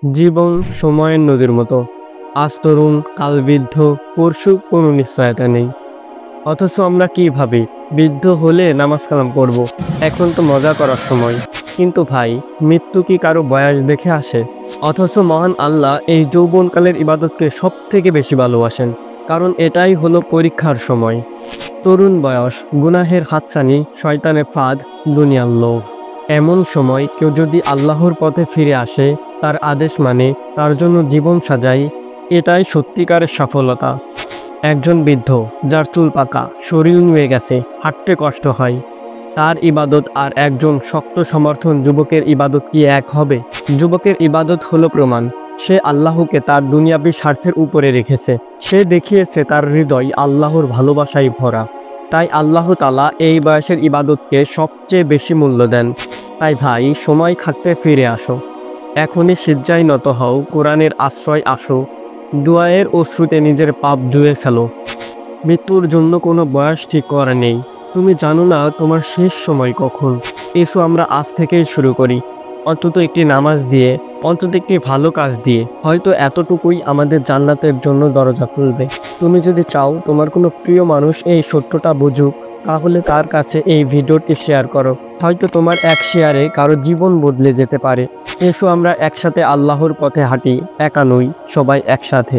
জীবন সময়ের নদীর মতো, আজ তরুণ কাল বৃদ্ধ, পরশু কোনো নিশ্চয়তা নেই। অথচ আমরা কি ভাবি, বৃদ্ধ হলে নামাজ কালাম পড়ব, এখন তো মজা করার সময়। কিন্তু ভাই, মৃত্যু কি কারো বয়স দেখে আসে? অথচ মহান আল্লাহ এই যৌবনকালের ইবাদতকে সব থেকে বেশি ভালোবাসেন, কারণ এটাই হলো পরীক্ষার সময়। তরুণ বয়স, গুনাহের হাতছানি, শয়তানের ফাঁদ, দুনিয়ার লোভ। এমন সময় কেউ যদি আল্লাহর পথে ফিরে আসে, তার আদেশ মানে, তার জন্য জীবন সাজাই, এটাই সত্যিকারের সফলতা। একজন বৃদ্ধ, যার চুল পাকা, শরীর নুয়ে গেছে, হাঁটতে কষ্ট হয়, তার ইবাদত আর একজন শক্ত সমর্থন যুবকের ইবাদত কি এক হবে? যুবকের ইবাদত হলো প্রমাণ, সে আল্লাহকে তার দুনিয়াবী স্বার্থের উপরে রেখেছে। সে দেখিয়েছে তার হৃদয় আল্লাহর ভালোবাসায় ভরা। তাই আল্লাহ তাআলা এই বয়সের ইবাদতকে সবচেয়ে বেশি মূল্য দেন। তাই ভাই, সময় থাকতে ফিরে আসো, এখনই সিজদায় নত হও, কোরআনের আশ্রয় আসো, দুআয়ের অশ্রুতে নিজের পাপ ধুয়ে ফেলো। মৃত্যুর জন্য কোনো বয়স ঠিক করা নেই। তুমি জানো না তোমার শেষ সময় কখন। এসো আমরা আজ থেকেই শুরু করি, অন্তত একটি নামাজ দিয়ে, অন্তত একটি ভালো কাজ দিয়ে। হয়তো এতটুকুই আমাদের জান্নাতের জন্য দরজা খুলবে। তুমি যদি চাও তোমার কোনো প্রিয় মানুষ এই সত্যটা বুঝুক, তাহলে তার কাছে এই ভিডিওটি শেয়ার করো। হয়তো তোমার এক শেয়ারে কারো জীবন বদলে যেতে পারে। এসো আমরা একসাথে আল্লাহর পথে হাঁটি, একা নই, সবাই একসাথে।